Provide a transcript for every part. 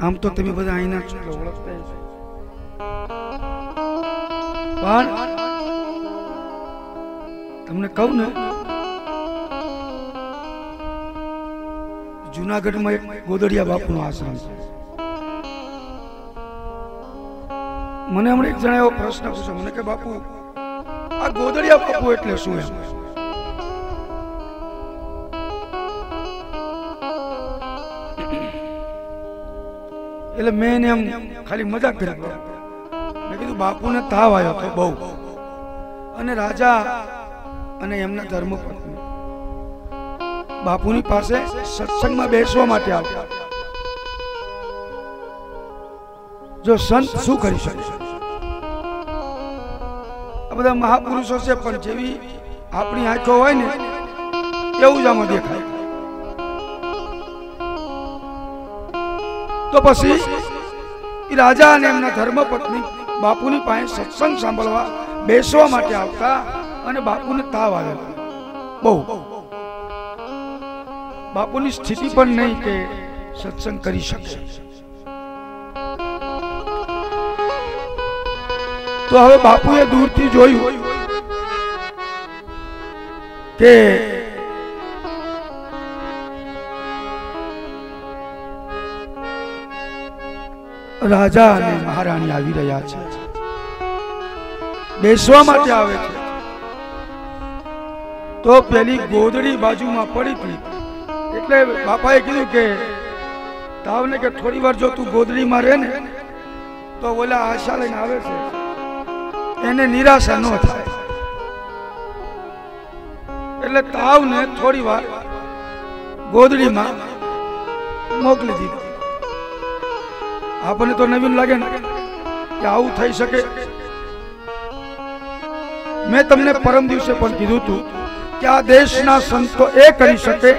આમ તો તમે બધા અહીંના છો ઓળખતા હશો, પણ તમને કહું ને, જુનાગઢમાં એક ગોદડિયા બાપુનો આશ્રમ છે. મને હમણાં એક જણા એવો પ્રશ્ન પૂછ્યો મને કે બાપુ આ ગોદડિયા બાપુ એટલે શું? એમ એટલે મેં એને એમ ખાલી મજાક કરી. મેં કીધું બાપુને તાવ આવ્યો તો બહુ, અને રાજા અને એમના ધર્મપત્ની બાપુની પાસે સત્સંગમાં બેસવા માટે આવતા. જો સંત શું કરી શકે? આ બધા મહાપુરુષો છે, પણ જેવી આપણી આંખો હોય ને એવું જ આમાં દેખાય. તો પછી રાજા અને એમના ધર્મપત્ની બાપુની પાસે સત્સંગ સાંભળવા બેસવા માટે આવતા, અને બાપુને તાવ આવેલો બહુ. બાપુની સ્થિતિ પણ નહીં કે સત્સંગ કરી શકે. તો હવે બાપુએ દૂરથી જોયું કે રાજા અને મહારાણી આવી રહ્યા છે, બેસવા માટે આવે છે. તો પેલી ગોદડી બાજુમાં પડી હતી, એટલે બાપાએ કીધું કે તાવને કે થોડી વાર જો તું ગોદડીમાં રહે ને તો ઓલા આશા લઈને આવે છે એને નિરાશા ન થાય. એટલે તાવને થોડી વાર ગોદડીમાં મોકલી દીધી. આપણને તો નવીન લાગે ને કે આવું થઈ શકે. મેં તમને પરમ દિવસે પણ કીધું હતું કે આ દેશના સંતો એ કરી શકે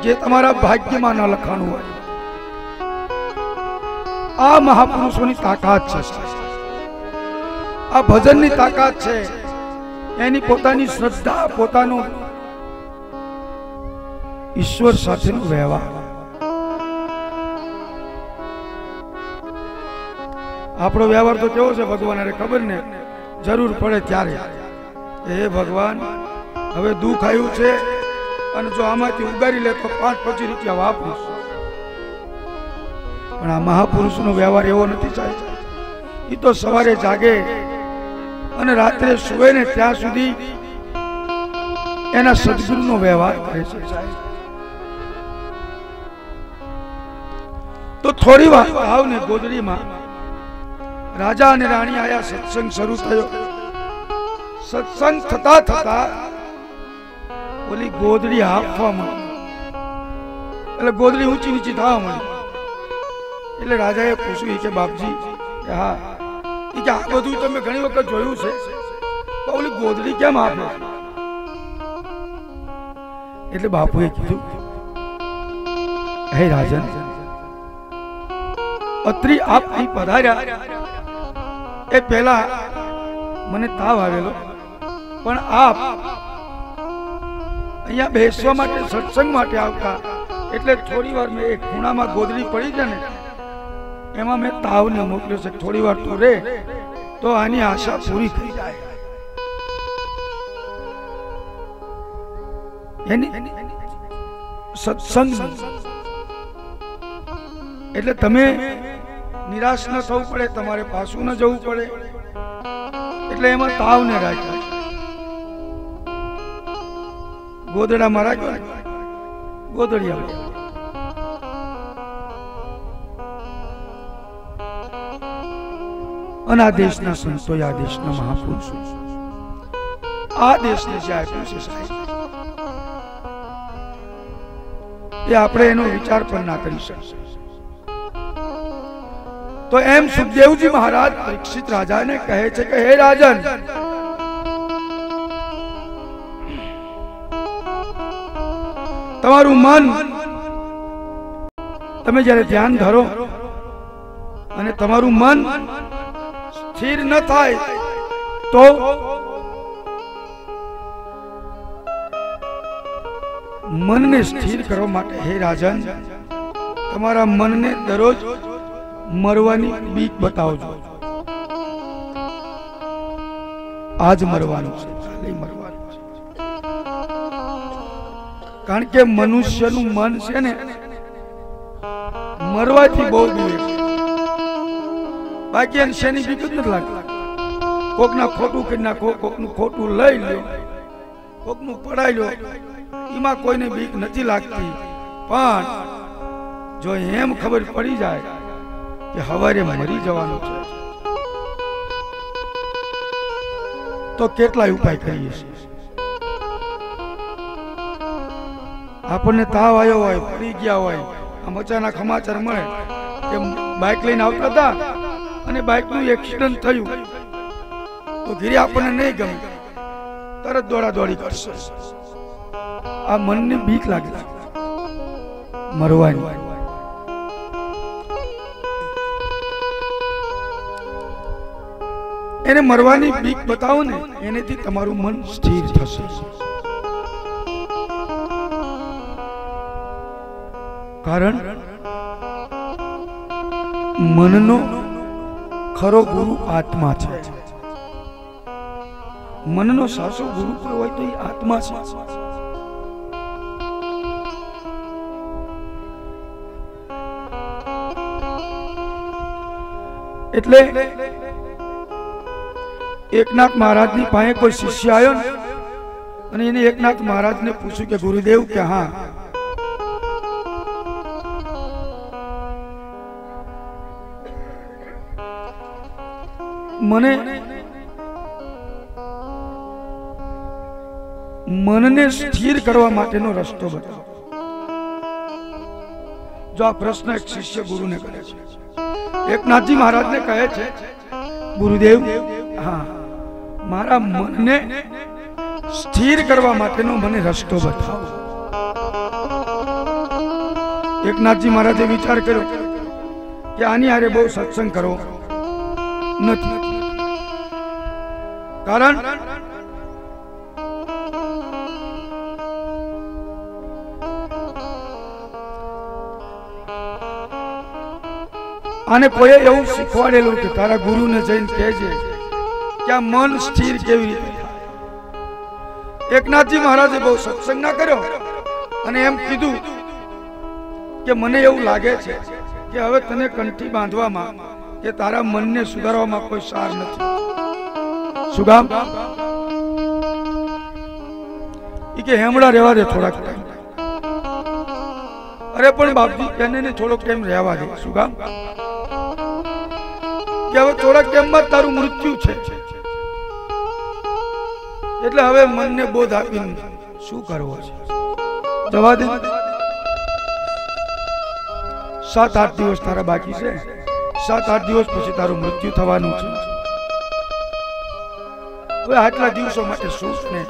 જે તમારા ભાગ્યમાં ન લખાણું હોય. આ મહાપુરુષોની તાકાત છે, આ ભજનની તાકાત છે, એની પોતાની શ્રદ્ધા, પોતાનો ઈશ્વર સાથેનો વ્યવહાર. આપણો વ્યવહાર તો કેવો છે ભગવાન ખબર ને, જરૂર પડે ત્યારે હે ભગવાન હવે દુઃખ આવ્યું છે અને જો આમાંથી ઉગારી લે તો 5-25 રૂપિયા વાપરીશ. પણ આ મહાપુરુષનો વ્યવહાર એવો નથી સાહેબ. એ તો સવારે જાગે અને રાત્રે સુવે ને ત્યાં સુધી એના સદગુરુનો વ્યવહાર કરે છે સાહેબ. તો થોડી વાર આવને ગોદડીમાં રાજા અને રાણી આયા. સત્સંગ શરૂ થયો. સત્સંગ થતા થતા ઓલી ગોદડી હાંફવા માંડી, એટલે ગોદડી ઊંચી નીચી થવા માંડી. એટલે રાજાએ પૂછ્યું કે બાપજી કે હા, એ કે આ બધું તમે ઘણી વખત જોયું છે, તો ઓલી ગોદડી કેમ હાંફે? એટલે બાપુએ કીધું હે રાજન, અત્રી આપ અહીં પધાર્યા એ પહેલા મને તાવ આવેલો, પણ આપ અહીંયા બેસવા માટે સત્સંગ માટે આવતા એટલે થોડી વાર મેં એક ખૂણામાં ગોદડી પડી છે ને એમાં મેં તાવને મોકલ્યો છે. થોડી વાર તું રે તો આની આશા પૂરી થઈ જાય. એની સત્સંગ એટલે તમે નિરાશ ન થવું પડે, તમારે પાછું ન જવું પડે. એટલે એમાં તાવને રાખ્યા, ગોદડામાં રાખ્યા, ગોદડિયા. અને આ દેશના સંતો, આ દેશના મહાપુરુષો આ દેશને જે આપ્યું છે સાહેબ, એ આપણે એનો વિચાર પણ ના કરી શકીએ. તો એમ સુખદેવજી મહારાજ પરીક્ષિત રાજાને કહે છે કે હે રાજન, તમારું મન તમે જ્યારે ધ્યાન ધરો અને તમારું મન સ્થિર ન થાય તો મનને સ્થિર કરવા માટે હે રાજન, તમારા મનને દરરોજ મરવાની બીક બતાવજો. આજ મરવાનું છે, કાલે મરવાનું છે. કારણ કે મનુષ્યનું મન છે ને મરવાથી બહુ બીવે છે. બાકી એને શેની બીક જ નથી લાગતી. કોકના ખોટું કરી નાખો, કોકનું ખોટું લઈ લો, કોકનું પડાઈ લો, એમાં કોઈને બીક નથી લાગતી. પણ જો એમ ખબર પડી જાય કે હવારે મરી જવાનું છે તો કેટલાય ઉપાય કરીએ છીએ. આપણને તાવ આવ્યો હોય, પડી ગયા હોય, આમ અચાનક સમાચાર મળે કે બાઇક લઈને આવતા હતા અને બાઇકનું એક્સિડન્ટ થયું તો ઘરે આપણને નહીં ગમે, તરત દોડા દોડી કરશે. આ મનને બીક લાગે છે મરવાની. એને મરવાની બીક બતાવો ને, એનેથી તમારું મન સ્થિર થશે. કારણ મનનો ખરો ગુરુ આત્મા છે. મનનો સાચો ગુરુ કોઈ હોય તો એ આત્મા છે. એટલે એકનાથ મહારાજ ની પાસે કોઈ શિષ્ય આવ્યો ને અને એને એકનાથ મહારાજ ને પૂછ્યું કે ગુરુદેવ કે હા મનને સ્થિર કરવા માટેનો રસ્તો બતાવો. જો આ પ્રશ્ન એક શિષ્ય ગુરુને કરે છે. એકનાથજી મહારાજને કહે છે ગુરુદેવ હા મારા મનને સ્થિર કરવા માટેનો મને રસ્તો બતાવો. એકનાથજી મહારાજે વિચાર કર્યો કે આની હારે બહુ સત્સંગ કરવો નથી. કારણ આને કોઈએ એવું શીખવાડેલું કે તારા ગુરુને જઈને કહેજે કે આ મન સ્થિર કેવી રીતે થાય. એકનાથજી મહારાજે બહુ સત્સંગ ના કર્યો અને એમ કીધું કે મને એવું લાગે છે કે હવે તને કંઠી બાંધવામાં કે તારા મનને સુધારવામાં કોઈ સાર નથી. શું કામ? ઈ કે હેમડા રહેવા દે થોડાક ટાઈમ. અરે પણ બાપજી એને થોડોક ટાઈમ રહેવા દે. શું કામ? કે હવે થોડાક ટાઈમમાં તારું મૃત્યુ છે એટલે હવે મનને બોધ આપીને શું કરવો છે જવા દે. 7-8 દિવસ તારા બાકી છે. 7-8 દિવસ પછી તારું મૃત્યુ થવાનું છે. હવે આટલા દિવસો માટે સુખને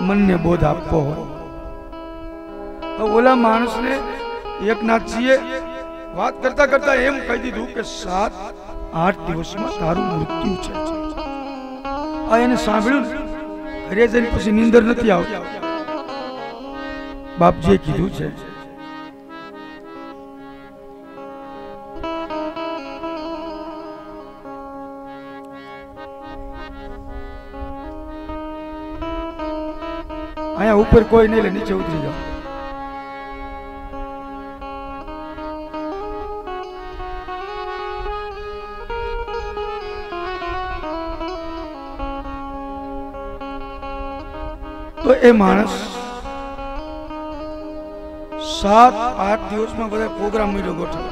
મનને બોધ આપવો હોય. ઓલા માણસને એકનાથજીએ વાત કરતા કરતા એમ કહી દીધું કે 7-8 દિવસમાં તારું મૃત્યુ છે. આ એને સાંભળ્યું ઘરે જઈને પછી નીંદર નથી આવતી. બાપજીએ કીધું છે અહીંયા ઉપર કોઈ નહીં, લે નીચે ઉતરી જાઓ. તો એ માણસ 7-8 દિવસમાં બધા પ્રોગ્રામ મળ્યો ગોઠવ્યો.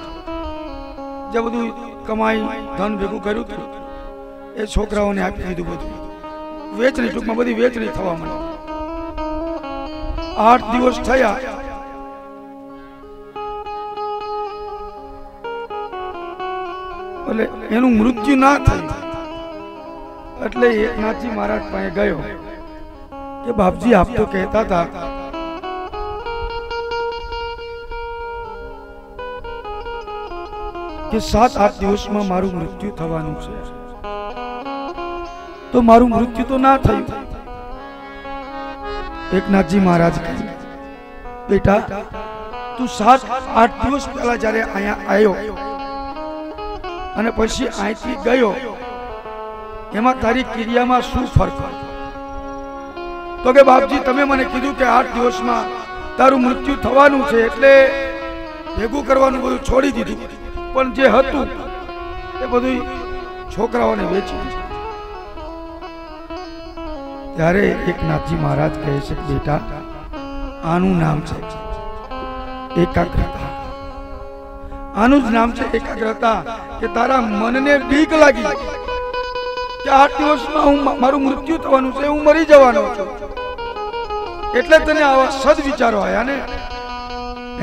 જે બધું કમાઈ ધન ભેગું કર્યું હતું એ છોકરાઓને આપી દીધું. બધું વેચણી, ટૂંકમાં બધી વેચણી થવા માંડી. 8 દિવસ થયા એટલે એનું મૃત્યુ ના થયું. એટલે એકનાથજી મહારાજ પાસે ગયો કે બાપજી આપ તો કહેતા હતા કે 7-8 દિવસમાં મારું મૃત્યુ થવાનું છે, તો મારું મૃત્યુ તો ના થયું. એકનાથજી મહારાજ કહે બેટા તું 7-8 દિવસ પહેલા જયારે અહીંયા આવ્યો અને પછી અહીંથી ગયો, એમાં તારી ક્રિયામાં શું ફરક? તો કે બાપજી તમે મને કીધું કે 8 દિવસમાં તારું મૃત્યુ થવાનું છે, એટલે ભેગું કરવાનું બધું છોડી દીધું, પણ જે હતું એ બધું છોકરાઓને વેચી દીધું. ત્યારે એક નાથજી મહારાજ કહે છે કે બેટા આનું નામ છે એકાગ્રતા. આનું જ નામ છે એકાગ્રતા કે તારા મનને બીક લાગી કે 8 દિવસમાં મારું મૃત્યુ થવાનું છે, હું મરી જવાનો છું, એટલે તને આવા સદ વિચારો આયા ને.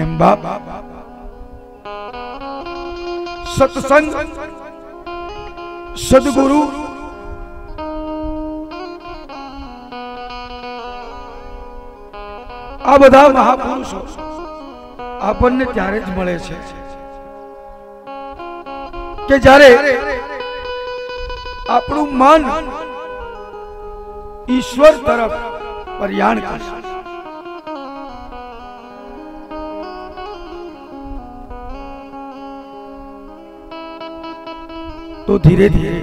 એમ બાપ સત્સંગ, સદગુરુ, આ બધા મહાપુરુષો આપણને ત્યારે જ મળે છે કે જ્યારે આપણું મન ઈશ્વર તરફ પ્રયાણ કરે. તો ધીરે ધીરે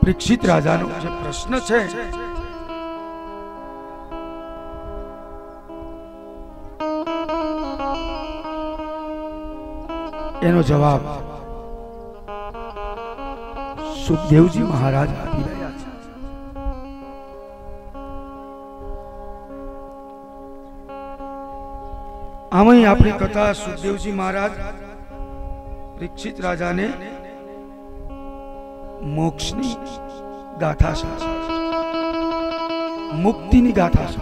પરીક્ષિત રાજાનો જે પ્રશ્ન છે એનો જવાબ સુખદેવજી મહારાજ આપી રહ્યા છે. આમાં આપણી કથા સુખદેવજી મહારાજ પરીક્ષિત રાજાને મોક્ષની ગાથા છે, મુક્તિની ગાથા છે.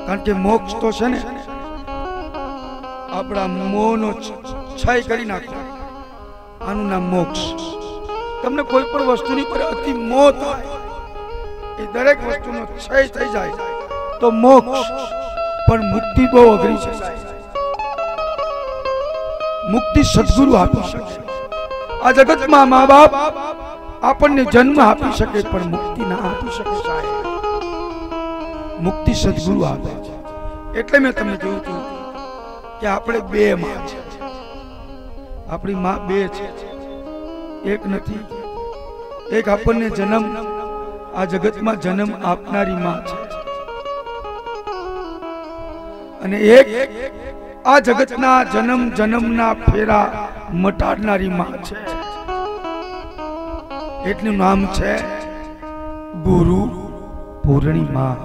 કારણ કે મોક્ષ તો છે ને આપણા મોહનો ક્ષય કરી નાખો, આનું નામ મોક્ષ. તમને કોઈ પણ વસ્તુની પર અતિ મોહ થાય, એ દરેક વસ્તુનો ક્ષય થઈ જાય તો મોક્ષ. પણ મુક્તિ બહુ અઘરી છે. મુક્તિ સદગુરુ આપી શકે. આ જગતમાં મા બાપ આપણને જન્મ આપી શકે પણ મુક્તિ ના આપી શકે સાહેબ. મુક્તિ સદગુરુ આપે છે. એટલે મેં તમને કહ્યું હતું કે આપણે બે માં છે. આપણી માં બે છે, એક નથી. એક આપણને જન્મ, આ જગતમાં જન્મ આપનારી માં છે, અને એક આ જગતના જન્મ જન્મના ફેરા મટાડનારી માં છે. એટલું નામ છે ગુરુ પૂર્ણિમા.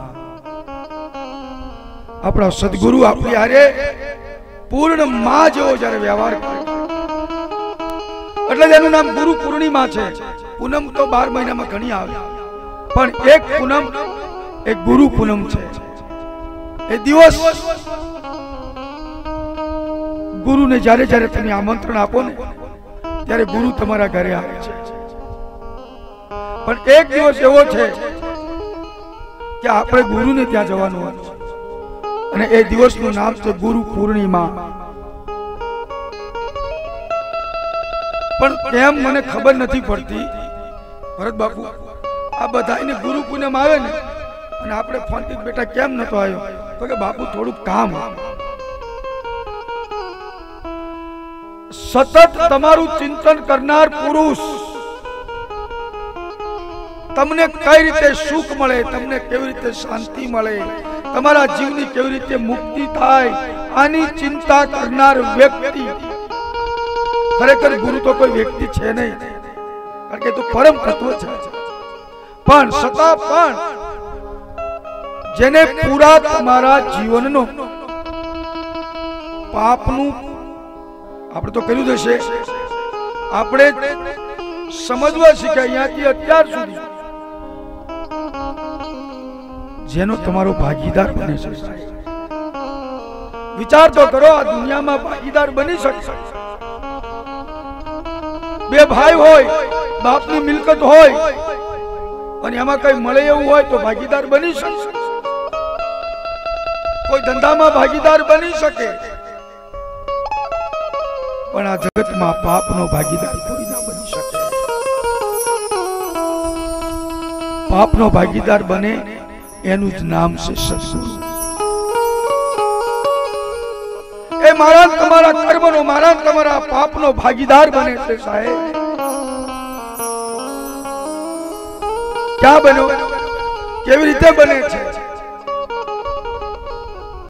આપણા સદગુરુ આપણી હારે પૂર્ણ માં જેવો જયારે વ્યવહાર કરે એટલે એનું નામ ગુરુ પૂર્ણિમા છે. પૂનમ તો 12 મહિનામાં ઘણી આવે, પણ એક પૂનમ એક ગુરુ પૂનમ છે. એ દિવસ ગુરુને જ્યારે જ્યારે તમે આમંત્રણ આપો ને ત્યારે ગુરુ તમારા ઘરે આવે છે. પણ એક દિવસ એવો છે કે આપણે ગુરુને ત્યાં જવાનું હોય, અને એ દિવસનું નામ છે ગુરુ પૂર્ણિમા. પણ કેમ મને ખબર નથી પડતી ભરત બાપુ, આ બધાને ગુરુ પૂનમ આવે ને અને આપણે ફોન થી બેટા કેમ નતો આવ્યો, તો કે બાપુ થોડું કામ. સતત તમારું ચિંતન કરનાર પુરુષ તમને કઈ રીતે સુખ મળે, તમને કેવી રીતે શાંતિ મળે, તમારા જીવની કેવી રીતે મુક્તિ થાય, આની ચિંતા કરનાર વ્યક્તિ ખરેખર ગુરુ તો કોઈ વ્યક્તિ છે નહીં, કારણ કે તો પરમ તત્વ છે. પણ છતાં પણ જેને પૂરા તમારા જીવનનો પાપનું આપણે તો કર્યું હશે, આપણે સમજવા શીખ્યા અહીંયાથી અત્યાર સુધી, જેનો તમારો ભાગીદાર બને છે. વિચાર તો કરો, આ દુનિયામાં ભાગીદાર બની શકે. બે ભાઈ હોય, બાપની મિલકત હોય અને એમાં કઈ મળે એવું હોય તો ભાગીદાર બની શકે. કોઈ ધંધામાં ભાગીદાર બની શકે, પણ આ જગતમાં પાપનો ભાગીદાર કોઈ ના બની શકે. પાપનો ભાગીદાર બને એનું જ નામ છે સત્સંગ. એ મારા તમારા કર્મનો મારા તમારા પાપનો ભાગીદાર બને છે સાહેબ। ક્યાં બનો કેવી રીતે બને છે?